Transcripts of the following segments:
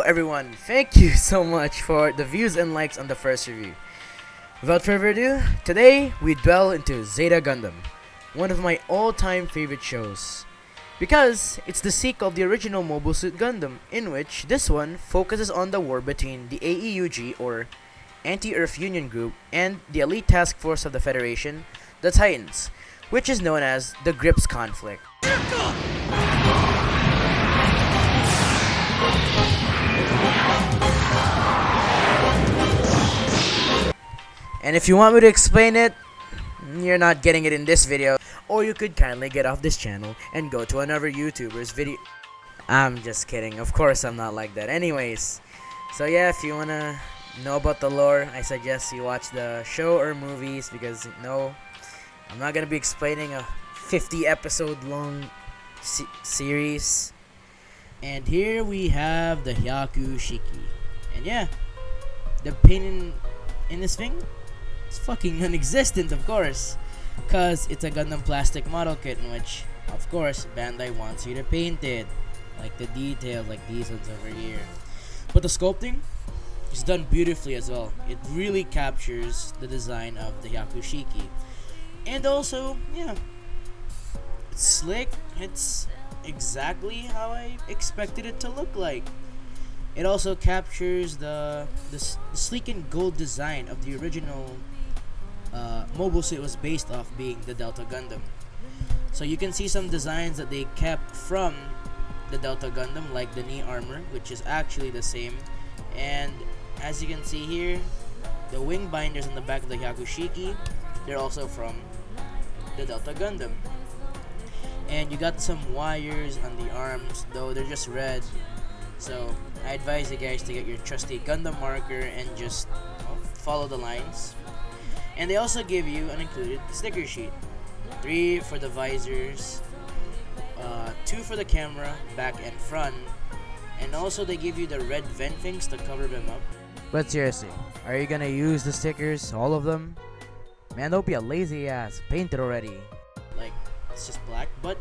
everyone, thank you so much for the views and likes on the first review. Without further ado, today we dwell into Zeta Gundam, one of my all-time favorite shows. Because it's the sequel of the original Mobile Suit Gundam, in which this one focuses on the war between the AEUG or Anti-Earth Union Group and the Elite Task Force of the Federation, the Titans, which is known as the Grips Conflict. And if you want me to explain it, you're not getting it in this video. Or you could kindly get off this channel and go to another YouTuber's video. I'm just kidding. Of course I'm not like that. Anyways, so yeah, if you wanna know about the lore, I suggest you watch the show or movies because no, I'm not gonna be explaining a 50 episode long series. And here we have the Hyaku-Shiki. And yeah, the pain in this thing, it's fucking non-existent, of course, cause it's a Gundam plastic model kit in which, of course, Bandai wants you to paint it, like the details, like these ones over here. But the sculpting is done beautifully as well. It really captures the design of the Hyaku-Shiki, and also, yeah, it's slick. It's exactly how I expected it to look like. It also captures the sleek and gold design of the original mobile suit was based off being the Delta Gundam. So you can see some designs that they kept from the Delta Gundam, like the knee armor, which is actually the same. And as you can see here, the wing binders on the back of the Hyaku-Shiki, they're also from the Delta Gundam. And you got some wires on the arms, though they're just red. So I advise you guys to get your trusty Gundam marker and just follow the lines. And they also give you an included sticker sheet. 3 for the visors, 2 for the camera, back and front, and also they give you the red vent things to cover them up. But seriously, are you gonna use the stickers, all of them? Man, don't be a lazy ass. Paint it already. Like, it's just black, but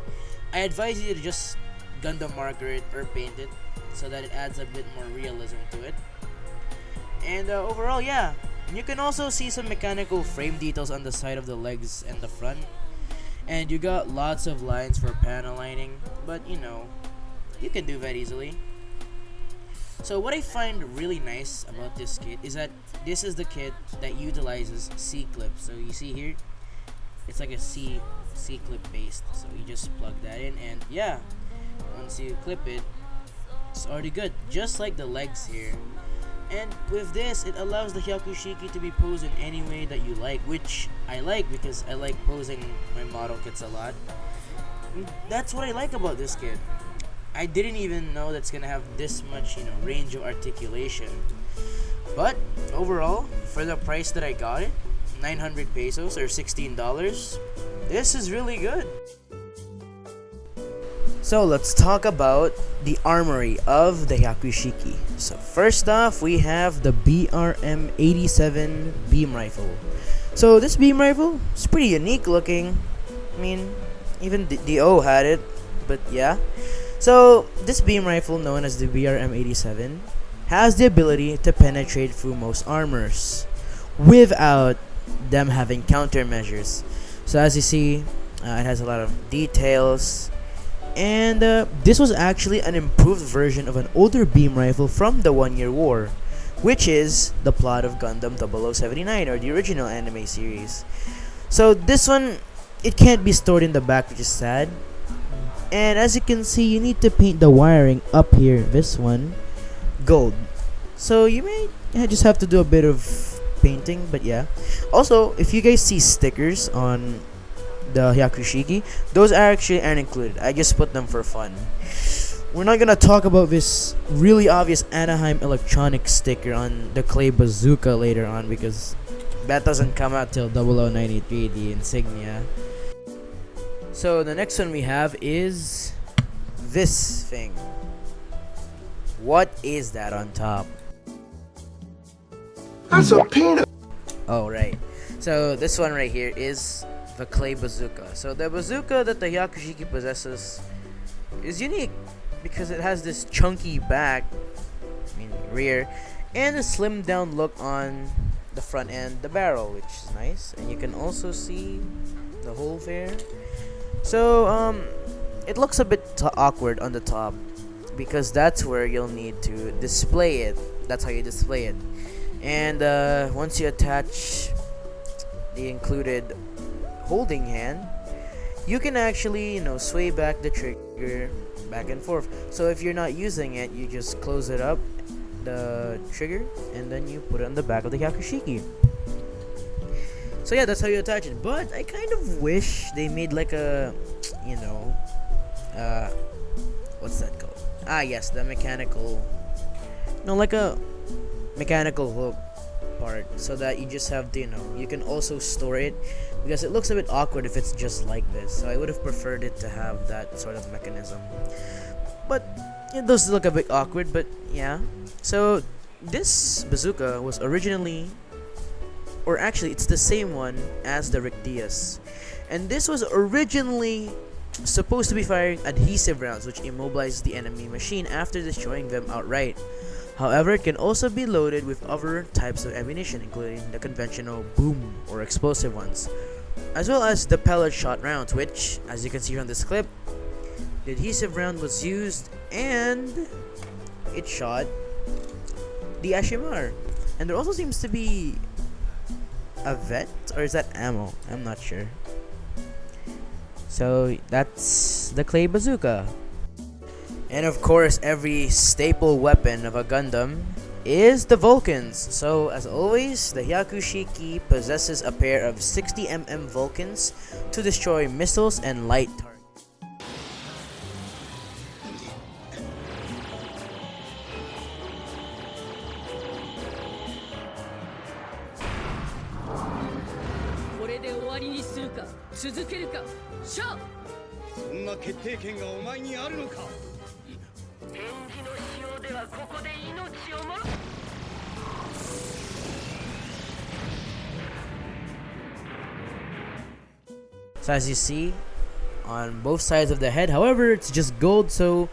I advise you to just Gundam marker it or paint it so that it adds a bit more realism to it. And overall, yeah, you can also see some mechanical frame details on the side of the legs and the front. And you got lots of lines for panel lining, but you know, you can do that easily. So what I find really nice about this kit is that this is the kit that utilizes C-clips. So you see here, it's like a C-clip based. So you just plug that in and yeah, once you clip it, it's already good, just like the legs here. And with this, it allows the Hyaku-Shiki to be posed in any way that you like, which I like because I like posing my model kits a lot. That's what I like about this kit. I didn't even know that's gonna have this much, range of articulation. But overall, for the price that I got it, 900 pesos or $16, this is really good. So let's talk about the armory of the Hyaku-Shiki. So first off, we have the BRM-87 beam rifle. So this beam rifle is pretty unique looking. I mean, even the O had it, but yeah. So this beam rifle, known as the BRM-87, has the ability to penetrate through most armors without them having countermeasures. So as you see, it has a lot of details. And this was actually an improved version of an older beam rifle from the 1-Year War, which is the plot of Gundam 0079 or the original anime series. So this one, it can't be stored in the back, which is sad. And as you can see, you need to paint the wiring up here, this one, gold. So you may just have to do a bit of painting, but yeah. Also, if you guys see stickers on the Hyaku-Shiki, those aren't included. I just put them for fun. We're not gonna talk about this really obvious Anaheim Electronics sticker on the clay bazooka later on because that doesn't come out till 0093, the insignia. So the next one we have is this thing. What is that on top? That's a peanut. Oh, right. So this one right here is the clay bazooka. So the bazooka that the Hyaku-Shiki possesses is unique because it has this chunky back rear, and a slimmed down look on the front end, the barrel, which is nice. And you can also see the hole there. So it looks a bit awkward on the top because that's where you'll need to display it. That's how you display it. And once you attach the included holding hand, you can actually sway back the trigger back and forth. So if you're not using it, you just close it up, the trigger, and then you put it on the back of the Hyaku-Shiki. So yeah, that's how you attach it. But I kind of wish they made like a what's that called? Yes, the mechanical, like a mechanical hook part, so that you just have to you can also store it, because it looks a bit awkward if it's just like this. So I would have preferred it to have that sort of mechanism, but it does look a bit awkward. But yeah, so this bazooka was originally, or actually it's the same one as the Rick Diaz, and this was originally supposed to be firing adhesive rounds, which immobilizes the enemy machine after destroying them outright. However, it can also be loaded with other types of ammunition, including the conventional boom or explosive ones, as well as the pellet shot rounds, which, as you can see from this clip, the adhesive round was used and it shot the Ashimar. And there also seems to be a vet, or is that ammo? I'm not sure. So that's the clay bazooka. And of course, every staple weapon of a Gundam is the Vulcans. So as always, the Hyaku-Shiki possesses a pair of 60mm Vulcans to destroy missiles and light targets. So as you see, on both sides of the head, however, it's just gold, so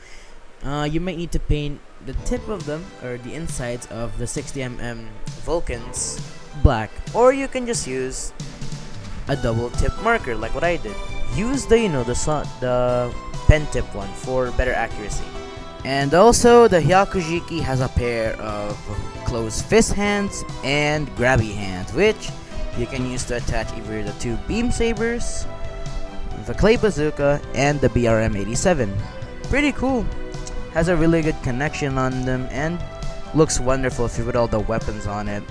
you might need to paint the tip of them, or the insides of the 60mm Vulcans, black, or you can just use a double tip marker like what I did. Use the pen tip one for better accuracy. And also, the Hyaku-Shiki has a pair of closed fist hands and grabby hands, which you can use to attach either the two beam sabers, the clay bazooka, and the BRM-87. Pretty cool. Has a really good connection on them and looks wonderful if you put all the weapons on it.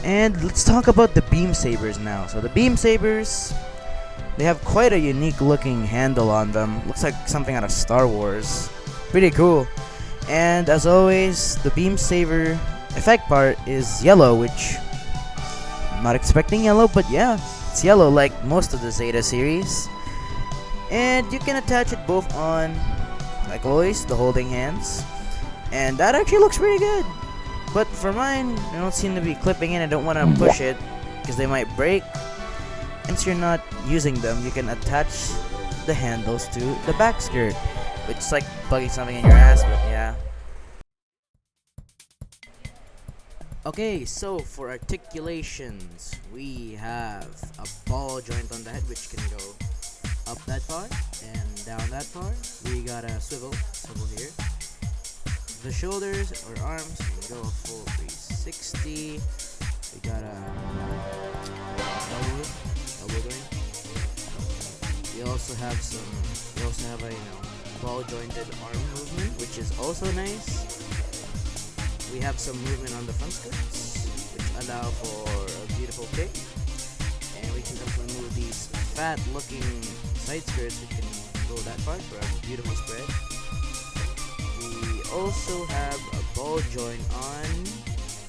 And let's talk about the beam sabers now. So the beam sabers, they have quite a unique looking handle on them. Looks like something out of Star Wars. Pretty cool. And as always, the beam saber effect part is yellow, which I'm not expecting yellow, but yeah, it's yellow like most of the Zeta series. And you can attach it both on, like always, the holding hands. And that actually looks pretty good. But for mine, I don't seem to be clipping in. I don't want to push it because they might break. Since you're not using them, you can attach the handles to the back skirt, which is like plugging something in your ass, but yeah. Okay, so for articulations, we have a ball joint on the head, which can go up that far and down that far. We got a swivel here. The shoulders or arms can go a full 360. We got a elbow joint. We also have a ball jointed arm movement, which is also nice. We have some movement on the front skirts, which allow for a beautiful kick. And we can also move these fat looking side skirts, which can go that far for a beautiful spread. We also have a ball joint on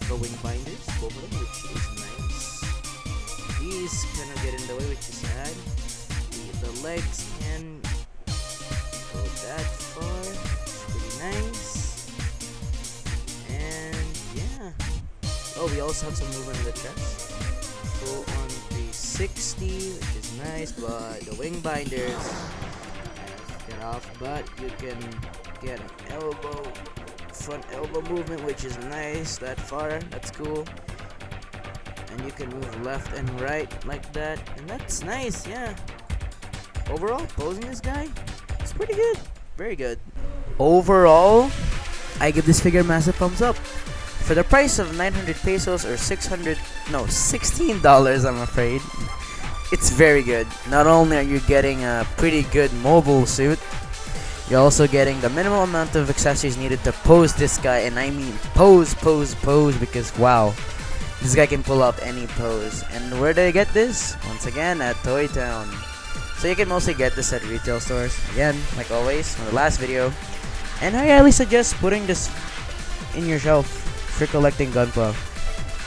the wing binders, both of them, which is nice. These kind of get in the way, which is sad. The legs can go that far, it's pretty nice. And yeah. Oh, we also have some movement in the chest. Full on 360, which is nice, but the wing binders get off, but you can get an elbow front elbow movement, which is nice. That far, that's cool. And you can move left and right like that, and that's nice. Yeah. Overall, posing this guy, it's pretty good. Very good. Overall, I give this figure a massive thumbs up. For the price of 900 pesos or $16, I'm afraid, it's very good. Not only are you getting a pretty good mobile suit, you're also getting the minimal amount of accessories needed to pose this guy, and I mean pose, because wow, this guy can pull off any pose. And where did I get this? Once again, at Toy Town. So you can mostly get this at retail stores. Again, like always, from the last video. And I highly suggest putting this in your shelf for collecting Gunpla,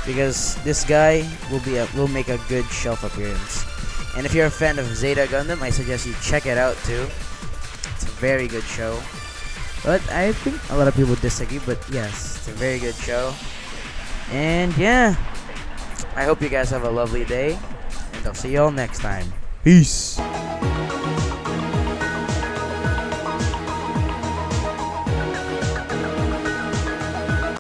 because this guy will make a good shelf appearance. And if you're a fan of Zeta Gundam, I suggest you check it out too. It's a very good show. But I think a lot of people disagree, but yes, it's a very good show. And yeah, I hope you guys have a lovely day, and I'll see you all next time. Peace.